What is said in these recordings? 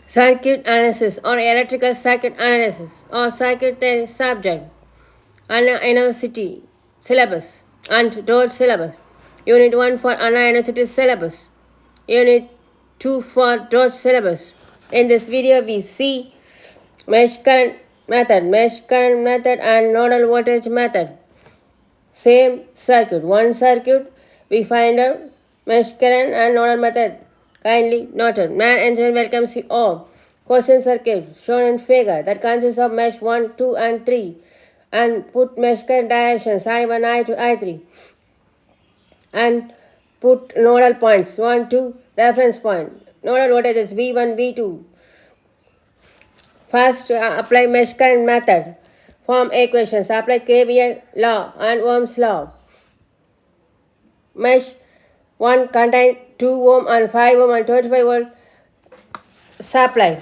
Circuit analysis or electrical circuit analysis or circuit theory subject. University syllabus and dot syllabus. Unit 1 for University syllabus. Unit 2 for dot syllabus. In this video we see mesh current method and nodal voltage method. Same circuit, one circuit we find out mesh current and nodal method. Kindly noted. Man engine welcomes you all. Question circuit shown in figure that consists of mesh 1, 2 and 3 and put mesh current directions I1, I2, I3 and put nodal points 1, 2 reference point. Nodal voltages V1, V2. First apply mesh current method. Form equations. Apply KVL law and Ohm's law. Mesh 1 contain 2 ohm and 5 ohm and 25 volt supply.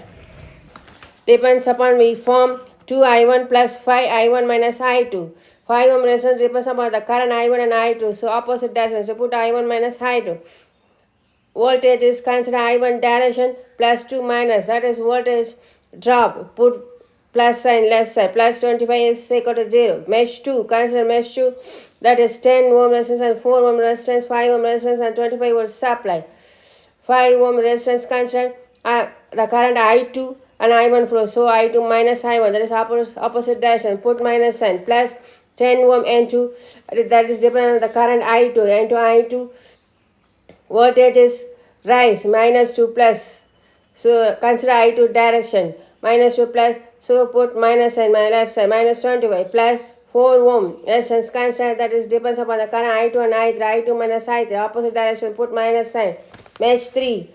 Depends upon we form 2I1 plus 5I1 minus I2. 5 ohm resistance depends upon the current I1 and I2. So opposite direction. So put I1 minus I2. Voltage is consider I1 direction plus 2 minus. That is voltage drop. Put plus sign left side. Plus 25 is equal to 0. Mesh 2. Consider mesh 2. That is 10 ohm resistance and 4 ohm resistance, 5 ohm resistance and 25 volt supply. 5 ohm resistance consider the current I2 and I1 flow. So I2 minus I1. That is opposite direction. Put minus sign. Plus 10 ohm N2. That is dependent on the current I2. N2 I2 voltage is rise minus 2 plus. So consider I2 direction minus 2 plus. So put minus and my left side minus 25 plus 4 ohm resistance consider that is depends upon the current I2 and I3. I2 minus I3 opposite direction put minus sign. Mesh 3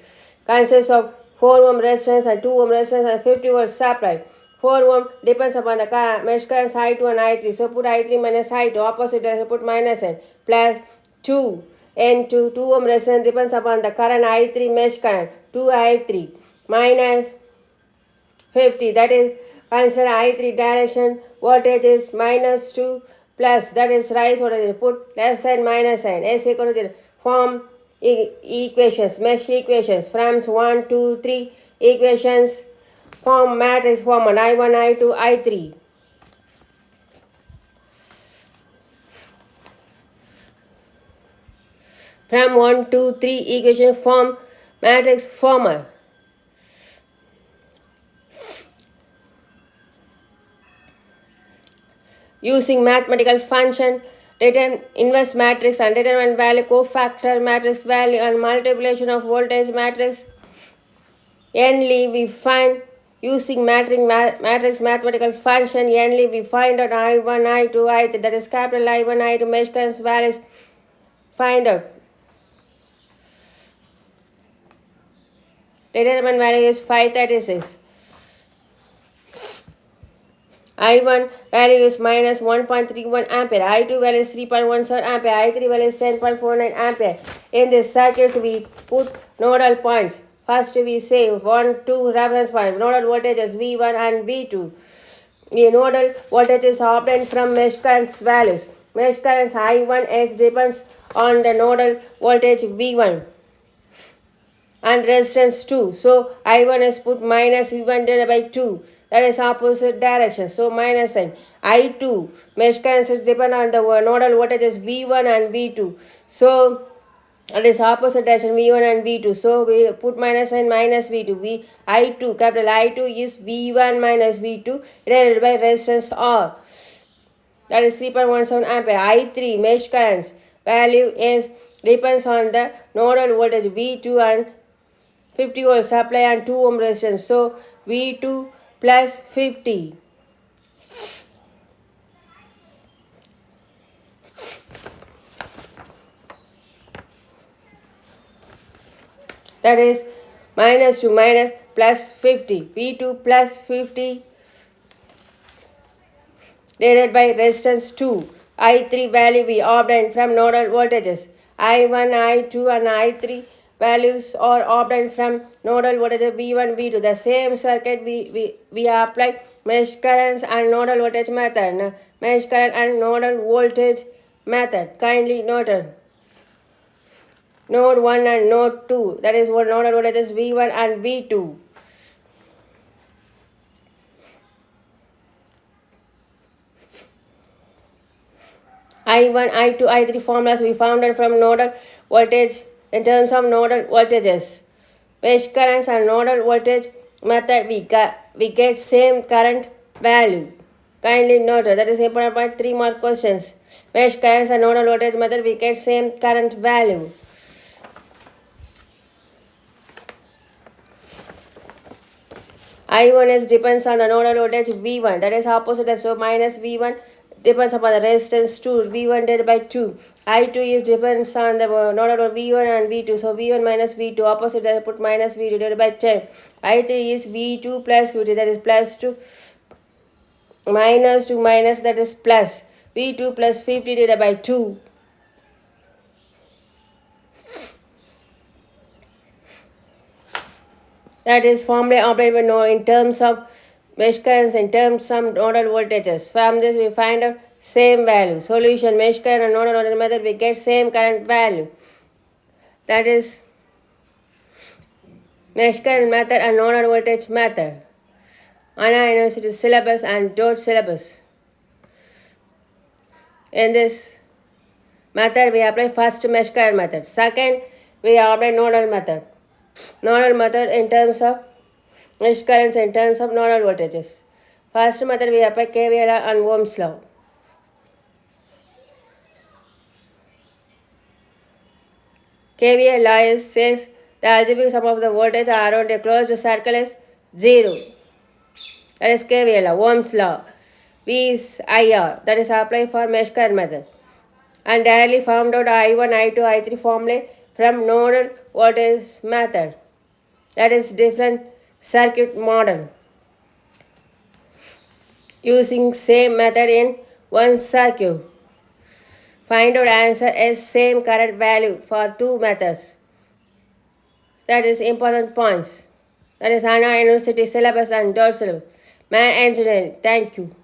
consists of 4 ohm resistance and 2 ohm resistance and 50 volt supply. 4 ohm depends upon the mesh currents I2 and I3. So put I3 minus I2 opposite direction put minus n plus 2 N2 2 ohm resistance depends upon the current I3 mesh current 2 I3 minus 50 that is consider I3 direction voltage is minus 2 plus that is rise voltage put left side minus sign S equal to 0 form equations mesh equations from 1 2 3 equations form matrix form I1 I2 I3 from 1 2 3 equation form matrix former. Using mathematical function, determine inverse matrix and determine value cofactor matrix value and multiplication of voltage matrix. Nly we find using matrix mathematical function nly we find out I1, I2, I3 that is capital I1, I2 mesh currents values find out. Determine value is 536. I1 value is minus 1.31 ampere. I2 value is 3.17 ampere. I3 value is 10.49 ampere. In this circuit, we put nodal points. First, we say 1, 2 reference point. Nodal voltages V1 and V2. The nodal voltages are obtained from mesh currents values. Mesh currents I1 is depends on the nodal voltage V1 and resistance 2. So I1 is put minus V1 divided by 2. That is opposite direction. So minus sign. I2 mesh currents depend on the nodal voltages V1 and V2. So that is opposite direction V1 and V2. So we put minus sign minus V2. I2 capital I2 is V1 minus V2 divided by resistance R. That is 3.17 ampere. I3 mesh currents value is depends on the nodal voltage V2 and 50 volt supply and 2 ohm resistance. So V2 plus 50. That is minus to minus plus 50. V2 plus 50 divided by resistance 2. I3 value we obtained from nodal voltages. I1, I2 and I3 values are obtained from nodal voltage V1, V2. The same circuit we apply mesh currents and nodal voltage method. Mesh current and nodal voltage method. Kindly noted. Node 1 and node 2. That is what nodal voltages V1 and V2. I1, I2, I3 formulas we found it from nodal voltage in terms of nodal voltages. Mesh currents and nodal voltage method we get same current value. Kindly note that is important point. 3 more questions. Mesh currents and nodal voltage method we get same current value. I1 is depends on the nodal voltage V1, that is opposite, so minus V1 depends upon the resistance 2, V1 divided by 2. I2 is depends on the nodal V1 and V2, so V1 minus V2, opposite I put minus V2 divided by 10. I3 is V2 plus V2, that is plus 2, minus 2 minus, that is plus, V2 plus 50 divided by 2. That is formally operated in terms of mesh currents, in terms of nodal voltages. From this we find out same value. Solution, mesh current and nodal voltage method, we get same current value. That is mesh current method and nodal voltage method. Anna University syllabus and George syllabus. In this method we apply first mesh current method. Second we apply nodal method. Nodal method in terms of mesh currents, in terms of nodal voltages. First method we apply KVL and Ohm's law. KVL law says the algebraic sum of the voltage around a closed circle is 0. That is KVL law. Ohm's law. V is IR. That is applied for mesh current method. And directly found out I1, I2, I3 formulae from nodal voltage method. That is different circuit model. Using same method in one circuit. Find out answer is same current value for two methods. That is important points. That is Anna University syllabus and Dot syllabus. Man engineering. Thank you.